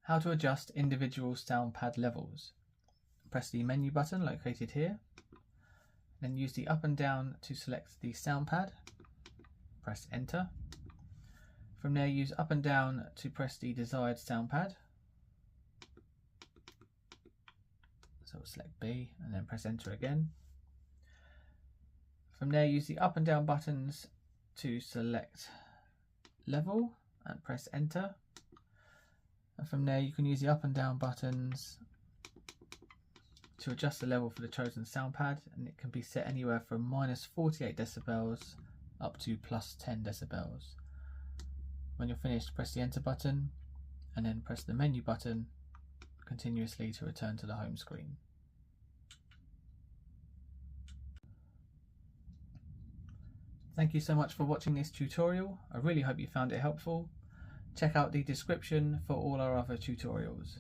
How to adjust individual sound pad levels. Press the menu button located here, then use the up and down to select the sound pad. Press enter. From there use up and down to press the desired sound pad. So we'll select B and then press enter again. From there use the up and down buttons to select level and press enter. And from there you can use the up and down buttons to adjust the level for the chosen sound pad, and it can be set anywhere from -48 decibels up to +10 decibels. When you're finished, press the enter button and then press the menu button continuously to return to the home screen. Thank you so much for watching this tutorial. I really hope you found it helpful. Check out the description for all our other tutorials.